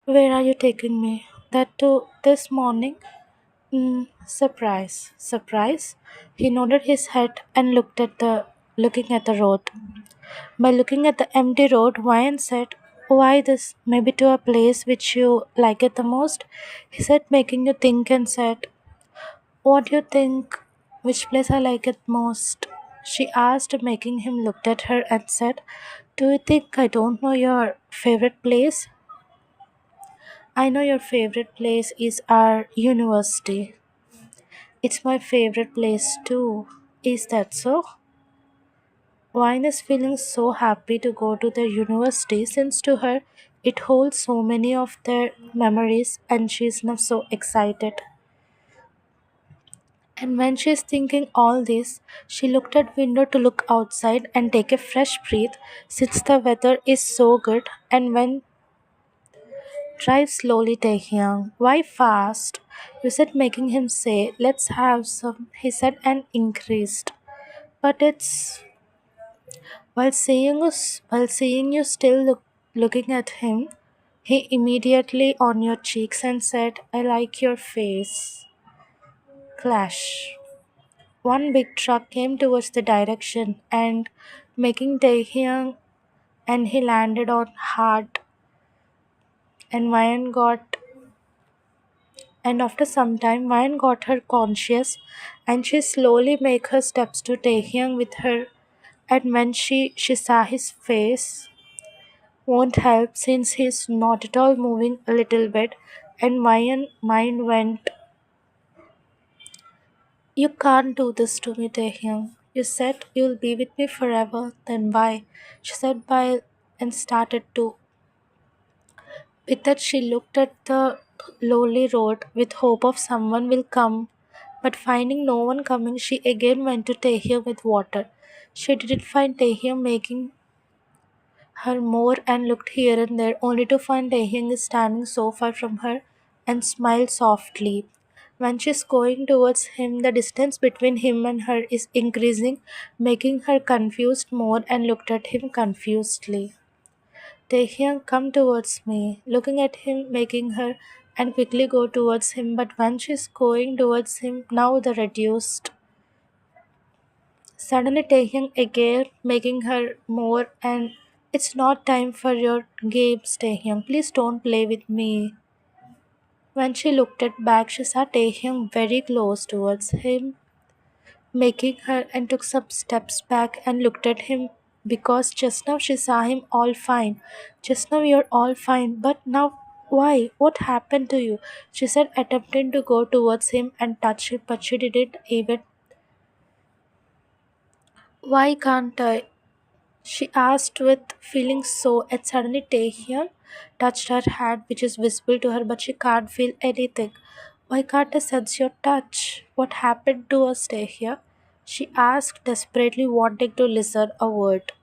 Where are you taking me? That too this morning? Surprise. Surprise? He nodded his head and looking at the road. By looking at the empty road, Ryan said, "Why this? Maybe to a place which you like it the most?" He said, making you think, and said, "What do you think? Which place I like it most?" She asked, making him look at her and said, "Do you think I don't know your favorite place?" "I know your favorite place is our university." "It's my favorite place too." "Is that so?" Wine is feeling so happy to go to the university since to her it holds so many of their memories and she's now so excited. And when she's thinking all this, she looked at window to look outside and take a fresh breath since the weather is so good. And when drive slowly, Taehyung. Why fast? You said, making him say, "Let's have some," he said, and increased. But it's while seeing you still looking at him, he immediately on your cheeks and said, "I like your face." Clash. One big truck came towards the direction and making Taehyung, and he landed on hard, and Ryan got and after some time Ryan got her conscious, and she slowly make her steps to Taehyung with her, and when she saw his face won't help since he's not at all moving a little bit, and Ryan mind went, "You can't do this to me, Taehyung. You said you'll be with me forever, then why?" She said bye and started to. With that she looked at the lonely road with hope of someone will come, but finding no one coming, she again went to Taehyung with water. She didn't find Taehyung, making her more and looked here and there, only to find Taehyung is standing so far from her and smiled softly. When she is going towards him, the distance between him and her is increasing, making her confused more and looked at him confusedly. Taehyung, come towards me, looking at him, making her and quickly go towards him, but when she is going towards him, now the reduced. Suddenly Taehyung again, making her more and "It's not time for your games, Taehyung. Please don't play with me." When she looked at back, she saw Taehyung very close towards him, making her and took some steps back and looked at him because just now she saw him all fine. "Just now you're all fine, but now why? What happened to you?" she said, attempting to go towards him and touch him, but she didn't even. "Why can't I?" she asked with feeling so, and suddenly Taehyung touched her hand, which is visible to her, but she can't feel anything. "Why can't I sense your touch? What happened to us, Taehyung?" she asked, desperately wanting to listen a word.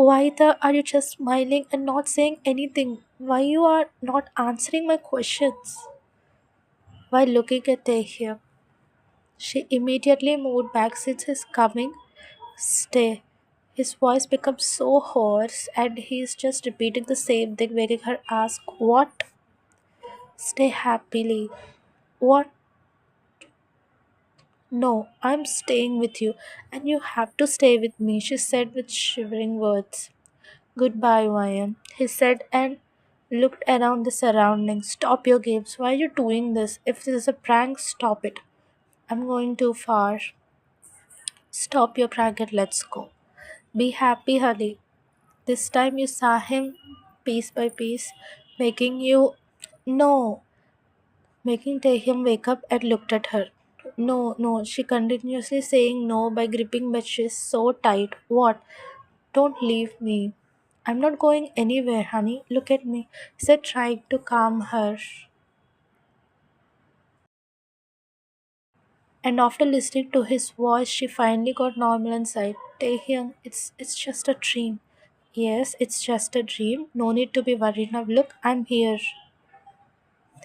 "Why the are you just smiling and not saying anything? Why you are not answering my questions?" While looking at Taehyung, she immediately moved back since his coming. "Stay." His voice becomes so hoarse and he's just repeating the same thing, making her ask, "What?" "Stay happily." "What?" "No, I'm staying with you, and you have to stay with me," she said with shivering words. "Goodbye, Ryan," he said and looked around the surroundings. "Stop your games. Why are you doing this? If this is a prank, stop it." "I'm going too far." "Stop your prank and let's go." "Be happy, honey." This time you saw him piece by piece, making you no, making Taehyung wake up and looked at her. "No, no," she continuously saying no by gripping Betches so tight. "What? Don't leave me." "I'm not going anywhere, honey. Look at me," he said, trying to calm her. And after listening to his voice, she finally got normal and sighed. "Taehyung, it's just a dream." "Yes, it's just a dream. No need to be worried now. Look, I'm here,"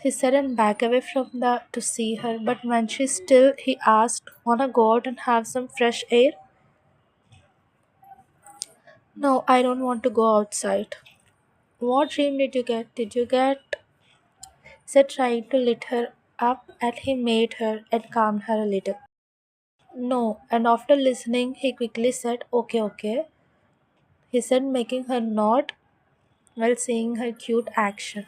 he said and back away from the to see her. But when she still, he asked, "Wanna go out and have some fresh air?" "No, I don't want to go outside." What dream did you get? Did you get? Said, trying to lift her up, and he made her and calmed her a little. No, and after listening, he quickly said, okay, okay. He said, making her nod while seeing her cute action.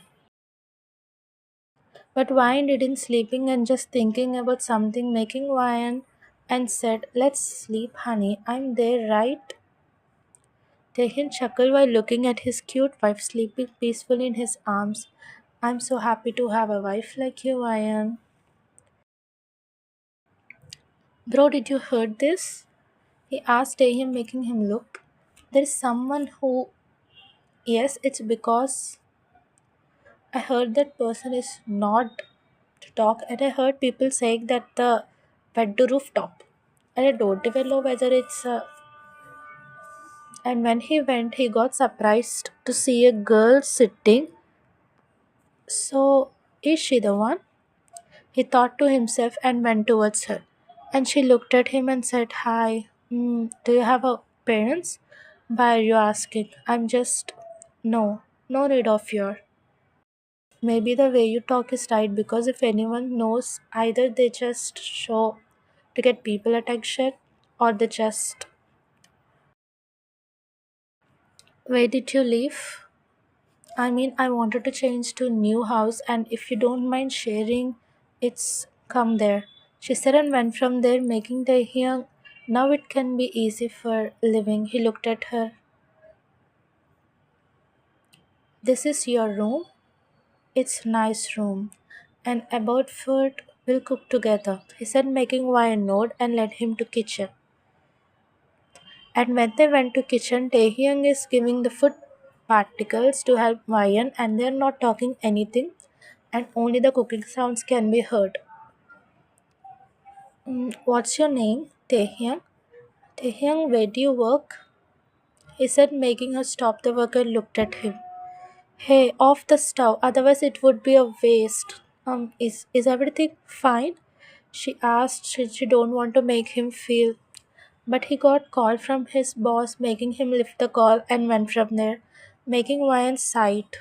But Wine didn't sleeping and just thinking about something, making Wine and said, let's sleep, honey. I'm there, right? Tehin chuckled while looking at his cute wife sleeping peacefully in his arms. I'm so happy to have a wife like you, Wyan. Bro, did you heard this? He asked Tahim, making him look. There is someone who. Yes, it's because I heard that person is not to talk, and I heard people saying that the went to rooftop. And I don't even know whether it's. And when he went, he got surprised to see a girl sitting. So, is she the one? He thought to himself and went towards her. And she looked at him and said, hi, do you have a parents? Why are you asking? I'm just. No, no need of your. Maybe the way you talk is right because if anyone knows, either they just show to get people attention or they just. Where did you live? I mean, I wanted to change to new house, and if you don't mind sharing, it's come there. She said and went from there, making the young. Now it can be easy for living. He looked at her. This is your room. It's nice room, and about food we'll cook together. He said, making Wine nod and led him to kitchen. And when they went to kitchen, Taehyung is giving the food particles to help Wyan, and they're not talking anything, and only the cooking sounds can be heard. What's your name? Taehyung. Taehyung, where do you work? He said, making her stop the work and looked at him. Hey, off the stove, otherwise it would be a waste. Is everything fine? She asked. She don't want to make him feel. But he got call from his boss, making him lift the call and went from there, making Ryan sight.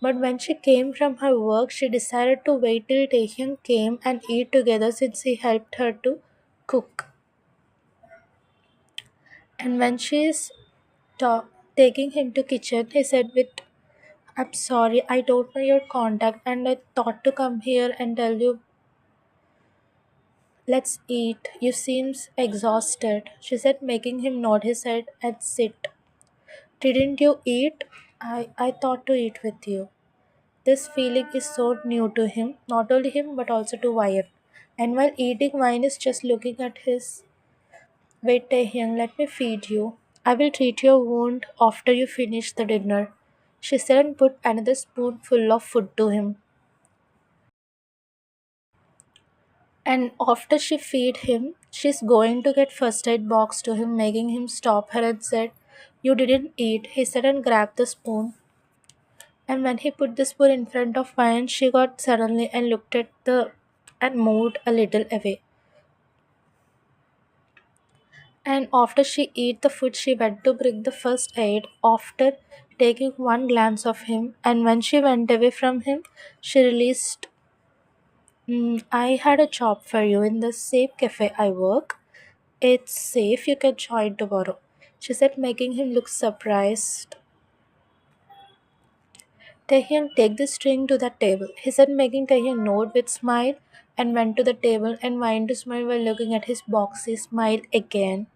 But when she came from her work, she decided to wait till Taehyung came and eat together since he helped her to cook. And when she is taking him to kitchen, he said with, I'm sorry, I don't know your contact and I thought to come here and tell you, let's eat. You seems exhausted. She said, making him nod his head and sit. Didn't you eat? I thought to eat with you. This feeling is so new to him, not only him but also to Wyatt. And while eating, Wine is just looking at his. Wait, Taehyung, let me feed you. I will treat your wound after you finish the dinner. She said and put another spoonful of food to him. And after she feed him, she's going to get first aid box to him, making him stop her and said, you didn't eat. He said and grabbed the spoon. And when he put the spoon in front of Ryan, she got suddenly and looked at the and moved a little away. And after she ate the food, she went to bring the first aid after taking one glance of him. And when she went away from him, she released, I had a job for you in the same cafe I work. It's safe, you can join tomorrow. She said, making him look surprised. Taehyung, take the string to the table. He said, making Taehyung nod with smile and went to the table and whined to smile while looking at his box. He smiled again.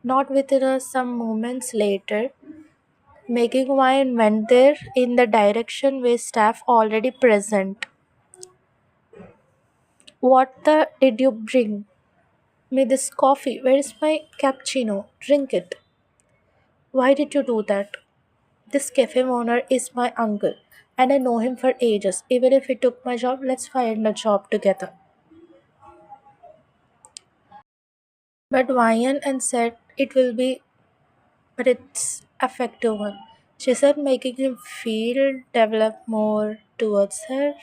Not within some moments later, making wine went there in the direction where staff already present. What the did you bring? Me this coffee. Where is my cappuccino? Drink it. Why did you do that? This cafe owner is my uncle, and I know him for ages. Even if he took my job, let's find a job together. But Ryan and said it will be, but it's effective one. She said, making him feel develop more towards her.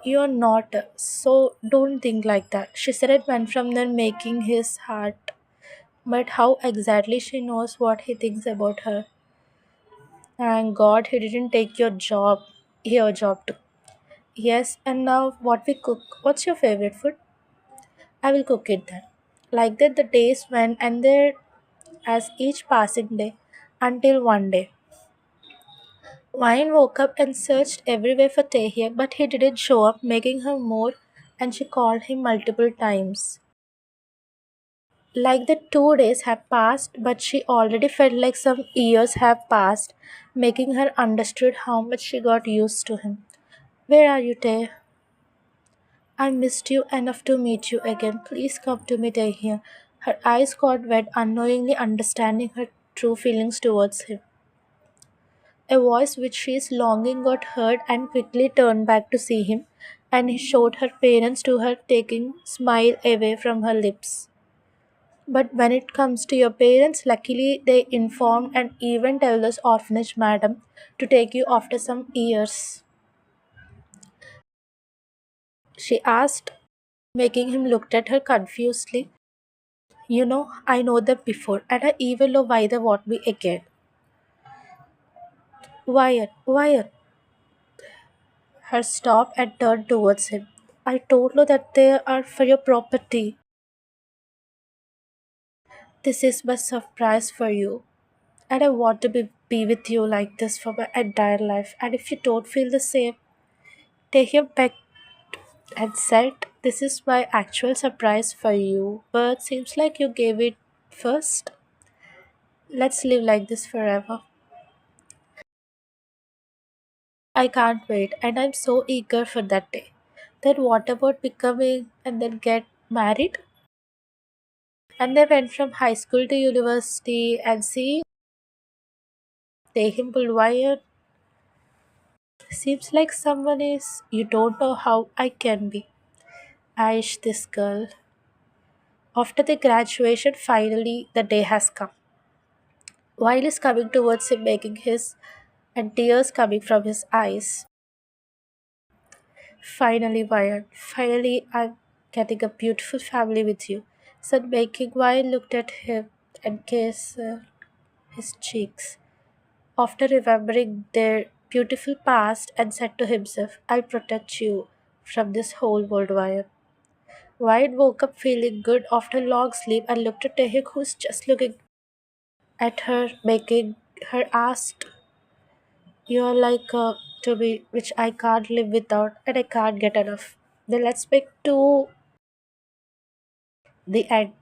You're not, so don't think like that. She said it went from there, making his heart. But how exactly she knows what he thinks about her? Thank God he didn't take your job too. Yes, and now what we cook? What's your favorite food? I will cook it then. Like that, the days went and there as each passing day until one day. Wine woke up and searched everywhere for Tahir, but he didn't show up, making her more, and she called him multiple times. Like the 2 days have passed, but she already felt like some years have passed, making her understood how much she got used to him. Where are you, Tay? I missed you enough to meet you again. Please come to me, Tahir. Her eyes got wet, unknowingly understanding her true feelings towards him. A voice which she is longing got heard and quickly turned back to see him, and he showed her parents to her, taking smile away from her lips. But when it comes to your parents, luckily they informed and even tell this orphanage madam to take you after some years. She asked, making him look at her confusedly. You know, I know them before, and I even know why they want me again. Wyatt, her stopped and turned towards him. I told you that they are for your property. This is my surprise for you, and I want to be with you like this for my entire life. And if you don't feel the same, take him back and said, this is my actual surprise for you, but seems like you gave it first. Let's live like this forever. I can't wait, and I'm so eager for that day. Then what about becoming and then get married? And they went from high school to university and see Tehim Bulwaya seems like someone is you don't know how I can be. Aish, this girl. After the graduation, finally the day has come. While is coming towards him, making his and tears coming from his eyes. Finally, Wyatt, finally I'm getting a beautiful family with you, said making Wyatt looked at him and kissed his cheeks. After remembering their beautiful past and said to himself, I'll protect you from this whole world, Wyatt. Wyatt woke up feeling good after long sleep and looked at Tehik, who's just looking at her, making her asked, you're like to me, which I can't live without and I can't get enough. Then let's make to the end.